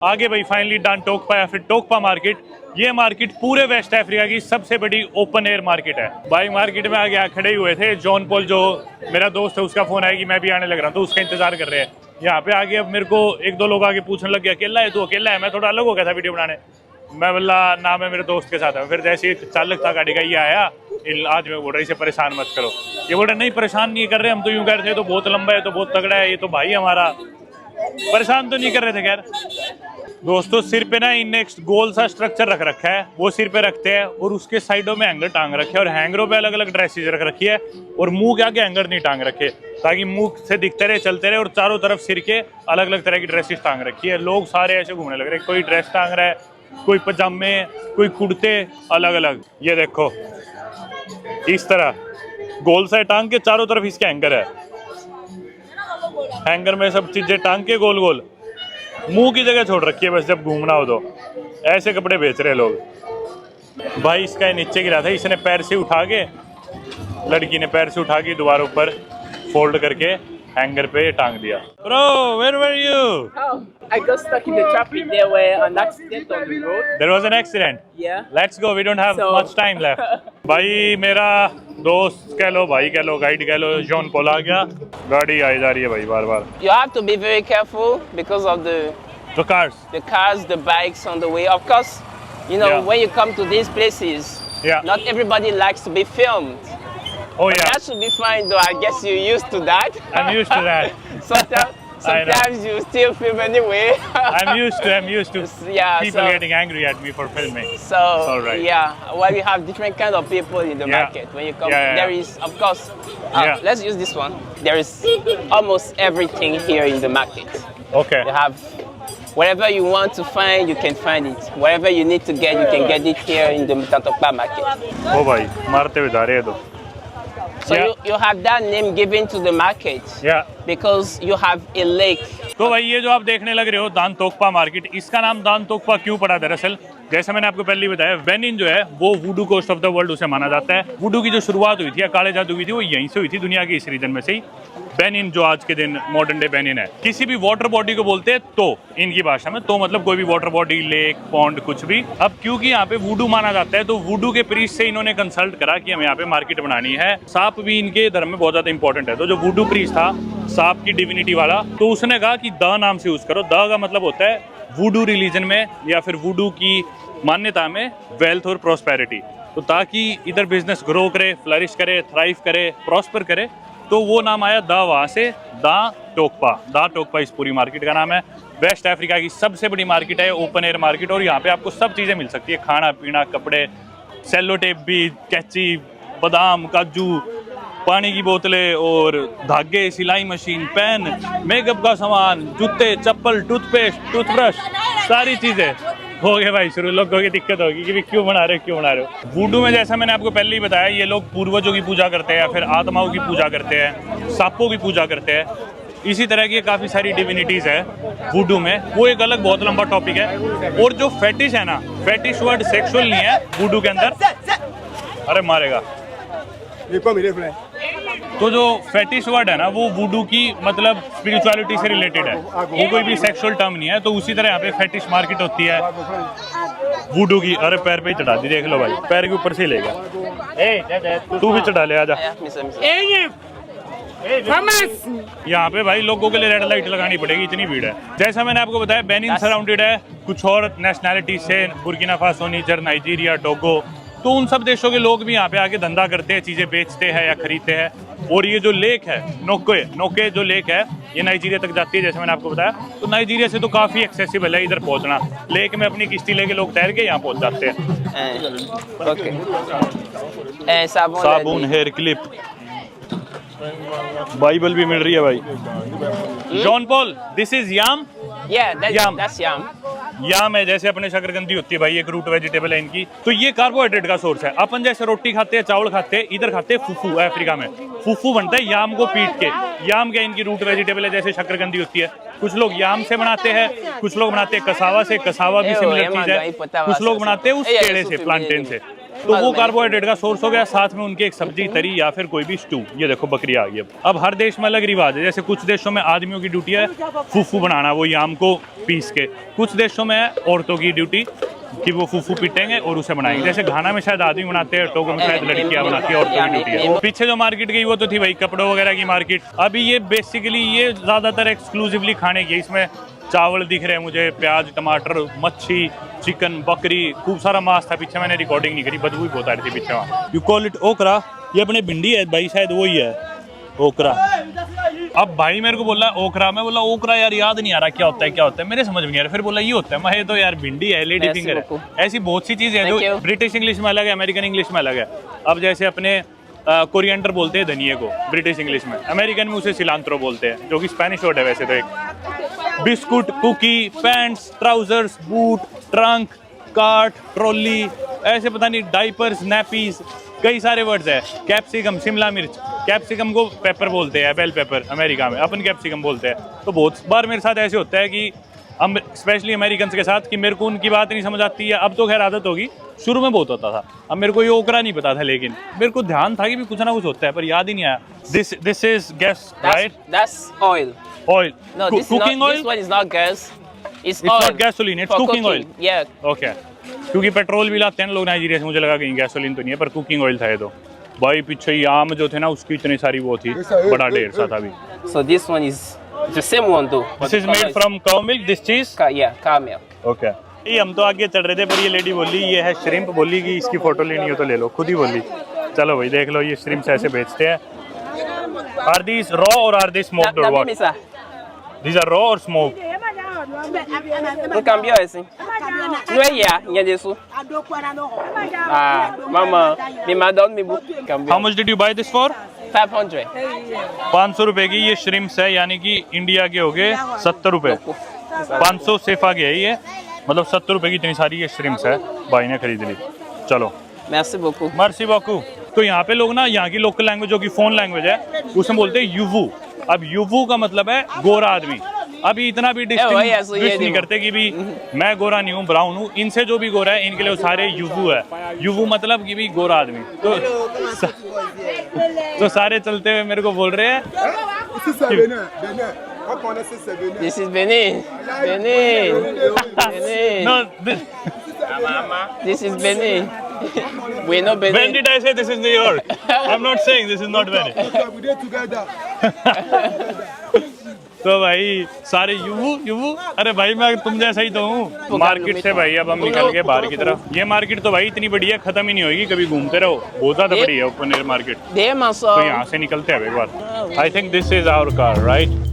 आगे भाई finally done टोकपा या फिर टोकपा मार्केट। ये मार्केट पूरे वेस्ट अफ्रीका की सबसे बड़ी ओपन एयर मार्केट है। भाई मार्केट में आगे खड़े हुए थे, जॉन पॉल जो मेरा दोस्त है उसका फोन आया कि मैं भी आने लग रहा हूँ, तो उसका इंतजार कर रहे हैं यहाँ पे आगे। अब मेरे को एक दो लोग आगे पूछने लग गया अकेला है, तो अकेला है। मैं थोड़ा अलग हो गया था वीडियो बनाने, मैं बोला ना मैं मेरे दोस्त के साथ हूँ। फिर जैसे चालक था गाड़ी का, ये आया आज मैं बोल रहा इसे परेशान मत करो। ये बोल रहा नहीं परेशान नहीं कर रहे, हम तो यूं कह रहे थे तो बहुत लंबा है, तो बहुत तगड़ा है, ये तो भाई हमारा, परेशान तो नहीं कर रहे थे। खैर दोस्तों सिर पे ना इनने गोल सा स्ट्रक्चर रख रखा है, वो सिर पे रखते हैं और उसके साइडों में हैंगर टांग रखे हैं और हैंगरों पे अलग अलग ड्रेसेज रख रखी है और मुंह के आगे हैंगर नहीं टांग रखे ताकि मुंह से दिखते रहे चलते रहे, और चारों तरफ सिर के अलग अलग तरह की ड्रेसेस टांग रखी है। लोग सारे ऐसे घूमने लग रहे हैं, कोई ड्रेस टांग रहा है, कोई पजामे, कोई कुर्ते, अलग अलग। ये देखो इस तरह गोल सा टांग के चारों तरफ इसके हैंगर है, हैंगर में सब चीजें टांग के गोल गोल मुंह की जगह छोड़ रखी है, बस जब घूमना हो तो। ऐसे कपड़े बेच रहे लोग। भाई इसका नीचे गिरा था, इसने पैर से उठा के, लड़की ने पैर से उठा के दोबारा ऊपर फोल्ड करके हैंगर पे टांग दिया। Bro, where were you? Oh, I got stuck in the traffic. There were an accident on the road. There was an accident. Yeah. Let's go. We don't have much time left. भाई मेरा दोस्त कह लो, भाई कह लो, guide कह लो, John Paul आ गया। गाड़ी आई जा रही है भाई बार बार। You have to be very careful because of The cars. the bikes on the way. Of course, you know when you come to these places, not everybody likes to be filmed. Oh yeah. That should be fine though. I guess you're used to that. I'm used to that. Sometimes you still film anyway. I'm used to Yeah, people getting angry at me for filming. So all right. Yeah, well, we have different kind of people in the market. When you come, there is, of course, let's use this one. There is almost everything here in the market. Okay. You have whatever you want to find, you can find it. Whatever you need to get, you can get it here in the Tantokpa market. Oh भाई मारते हुए जा रहे हैं तो। So you have that name given to the market. Yeah. Because you have a lake. तो भाई ये जो आप देखने लग रहे हो दान तोकपा मार्केट, इसका नाम दान तोकपा क्यों पड़ा? दरअसल जैसे मैंने आपको पहले ही बताया, बेनिन जो है वो voodoo coast of the world उसे माना जाता है। वुडू की जो शुरुआत हुई थी या काले जादू हुई थी वो यहीं से हुई थी, दुनिया के इस रीजन में से ही। बेनिन जो आज के दिन मॉडर्न डे बेनिन है, किसी भी वाटर बॉडी को बोलते हैं तो इनकी भाषा में, तो मतलब कोई भी वाटर बॉडी, लेक, पॉन्ड, कुछ भी। अब क्योंकि यहाँ पे वुडू माना जाता है तो वुडू के प्रीस्ट से इन्होंने कंसल्ट करा कि हमें यहाँ पे मार्केट बनानी है। सांप भी इनके धर्म में बहुत ज्यादा इंपॉर्टेंट है, तो जो वुडू प्रीस्ट था सांप की डिविनिटी वाला, तो उसने कहा कि द नाम से यूज करो। द का मतलब होता है वुडू रिलीजन में या फिर वुडू की मान्यता में वेल्थ और प्रोस्पेरिटी, तो ताकि इधर बिजनेस ग्रो करे, फ्लरिश करे, थ्राइव करे, प्रॉस्पर करे, तो वो नाम आया द, वहाँ से दा टोकपा। दा टोकपा इस पूरी मार्केट का नाम है। वेस्ट अफ्रीका की सबसे बड़ी मार्केट है, ओपन एयर मार्केट, और यहाँ पे आपको सब चीज़ें मिल सकती है, खाना पीना, कपड़े, सेलो टेप भी, कैंची, बादाम, काजू, पानी की बोतलें और धागे, सिलाई मशीन, पेन, मेकअप का सामान, जूते, चप्पल, टूथपेस्ट, टूथब्रश, सारी चीज़ें। हो गए भाई शुरू, लोगों की दिक्कत होगी कि क्यों बना रहे हो। वुडू में जैसा मैंने आपको पहले ही बताया, ये लोग पूर्वजों की पूजा करते हैं या फिर आत्माओं की पूजा करते हैं, सांपों की पूजा करते हैं। इसी तरह की काफ़ी सारी डिविनिटीज़ है वुडू में, वो एक अलग बहुत लंबा टॉपिक है। और जो फेटिश है ना, फेटिश वर्ड सेक्सुअल नहीं है वुडू के अंदर। अरे मारेगा। तो जो फेटिश वर्ड है ना, वो वुडू की मतलब स्पिरिचुअलिटी से रिलेटेड है, वो कोई भी सेक्सुअल टर्म नहीं है। तो उसी तरह यहाँ पे फेटिश मार्केट होती है वुडू की। अरे पैर पे ही चढ़ा दी, देख लो भाई, पैर के ऊपर से ही लेगा। तू भी चढ़ा ले, आजा। यहाँ पे भाई लोगों के लिए रेड लाइट लगानी पड़ेगी, इतनी भीड़ है। जैसा मैंने आपको बताया, बेनिन सराउंडेड है कुछ और नेशनैलिटी से, बुर्किना फासो, निजर, नाइजीरिया, टोगो, तो उन सब देशों के लोग भी यहाँ पे आके धंधा करते हैं, चीज़ें बेचते हैं या खरीदते हैं। और ये जो लेक है नोके जो लेक है, ये नाइजीरिया तक जाती है, जैसे मैंने आपको बताया। तो नाइजीरिया से तो काफ़ी एक्सेसिबल है इधर पहुँचना। लेक में अपनी किश्ती लेके लोग तैर के यहाँ पहुँच जाते हैं। साबुन, हेयर क्लिप, बाइबल भी मिल रही है भाई। John Paul, this is yam. that's yam. याम है, जैसे अपने शकरकंदी होती है भाई, एक रूट वेजिटेबल है इनकी। तो ये कार्बोहाइड्रेट का सोर्स है। अपन जैसे रोटी खाते हैं, चावल खाते हैं, इधर खाते हैं फूफू। अफ्रीका में फूफू बनता है याम को पीट के। याम क्या इनकी रूट वेजिटेबल है, जैसे शकरकंदी होती है। कुछ लोग याम से बनाते हैं, कुछ लोग बनाते हैं कसावा से, कसावा भी सिमिलर चीज है। कुछ लोग बनाते हैं उस केड़े से, प्लांटेन से। तो वो कार्बोहाइड्रेट का सोर्स हो गया, साथ में उनकी एक सब्जी तरी या फिर कोई भी स्टू। ये देखो बकरी आ गई। अब हर देश में अलग रिवाज है, जैसे कुछ देशों में आदमियों की ड्यूटी है फूफू बनाना, वो याम को पीस के। कुछ देशों में है औरतों की ड्यूटी कि वो फूफू पीटेंगे और उसे बनाएंगे। जैसे घाना में शायद आदमी बनाते हैं, टोगो में शायद लड़कियां बनाती है, औरतों की ड्यूटी है। पीछे जो मार्केट गई वो तो थी भाई कपड़ों वगैरह की मार्केट। अभी ये बेसिकली ये ज्यादातर एक्सक्लूसिवली खाने की है। इसमें चावल दिख रहे हैं मुझे, प्याज, टमाटर, मच्छी, चिकन, बकरी, खूब सारा मांस था। पीछे मैंने रिकॉर्डिंग नहीं करी, बदबू ही बहुत आ रही थी पीछे वहाँ। यू कॉल इट ओकरा, ये अपने भिंडी है भाई, शायद वही है ओकरा। अब भाई मेरे को बोला ओकरा, मैं बोला ओकरा यार याद नहीं आ रहा क्या होता है क्या होता है, मेरे समझ में नहीं आ रहा। फिर बोला ये होता है, मैं तो यार भिंडी है, लेडी फिंगर है। ऐसी बहुत सी चीजें हैं जो ब्रिटिश इंग्लिश में अलग है, अमेरिकन इंग्लिश में अलग है। अब जैसे अपने कोरिएंडर बोलते हैं धनिये को ब्रिटिश इंग्लिश में, अमेरिकन में उसे सिलांत्रो बोलते हैं, जो कि स्पेनिश वर्ड है वैसे तो एक। Biscuit, cookie, pants, trousers, boot, trunk, cart, trolley, ऐसे पता नहीं, डाइपर्स, नैपीज, कई सारे वर्ड्स है। कैप्सिकम, शिमला मिर्च, कैप्सिकम को पेपर बोलते हैं, बेल पेपर अमेरिका में, अपन कैप्सिकम बोलते हैं। तो बहुत बार मेरे साथ ऐसे होता है कि स्पेशली अमेरिकन के साथ कि मेरे को उनकी बात नहीं समझ आती है। अब तो खैर आदत होगी, शुरू में बहुत होता था। अब मेरे को ये ओकरा नहीं पता था, लेकिन मेरे को ध्यान था कि भी कुछ ना कुछ होता है, पर याद ही नहीं आया। This is gas, right? That's oil. Oil. No, this is Cooking not, oil? This one is not gas. It's It's oil. not gasoline, it's For cooking oil. Yeah. Okay, क्योंकि पेट्रोल भी लाते हैं लोग नाइजीरिया से, मुझे लगा कहीं gasoline तो नहीं है, पर कुकिंग ऑयल था ये तो। भाई पीछे ये आम जो थे ना उसकी इतनी सारी वो थी, बड़ा ढेर सा था भी। So this one is the same one though. This is made from cow milk, this चीज। Yeah, cow milk. ओके, ये हम तो आगे चढ़ रहे थे, पर ये लेडी बोली ये है श्रिम्प, बोली कि इसकी फोटो लेनी हो तो ले लो, खुद ही बोली। चलो भाई देख लो, ये श्रिम्प ऐसे बेचते हैं। आर दीज रॉ और आर दीज स्मोक्ड और what? Misa. These are raw or smoked? No cambio assim. Não é ya, ya desu. Ah, mama, me madon me book How cambio. much did you buy this for? 500. 500 रुपए की ये shrimps है, यानी कि India के हो गए 70 रुपए। 500 सेफा के है ये, मतलब 70 रुपए की इतनी सारी ये श्रिम्प्स है, भाई ने खरीद ली। चलो Merci beaucoup. Mercy Baku. तो यहाँ पे लोग ना, यहाँ की लोकल लैंग्वेज जो कि फोन लैंग्वेज है, उसमें बोलते हैं युवू। अब युवू का मतलब है गोरा आदमी। अभी इतना भी डिस्टिंग्विश नहीं करते कि भी मैं गोरा नहीं हूँ, ब्राउन हूँ। इनसे जो भी गोरा है इनके लिए वो सारे युवू है। युवू मतलब कि भी गोरा आदमी। तो सारे चलते हुए मेरे को बोल रहे हैं This is Benin. Benin. Benin. no, This is Benin. We know Benin. when did I say this is New York? I'm not saying this is not Benin. तो भाई सारे युवू। अरे भाई मैं तुम जैसा ही तो हूँ। मार्केट से भाई अब हम निकल गए बाहर की तरफ। ये मार्केट तो भाई इतनी बड़ी है, खत्म ही नहीं होगी, कभी घूमते रहो। बहुत ज्यादा बड़ी है ओपन एयर मार्केट। तो यहाँ से निकलते हैं एक बार। I think this is our car, right?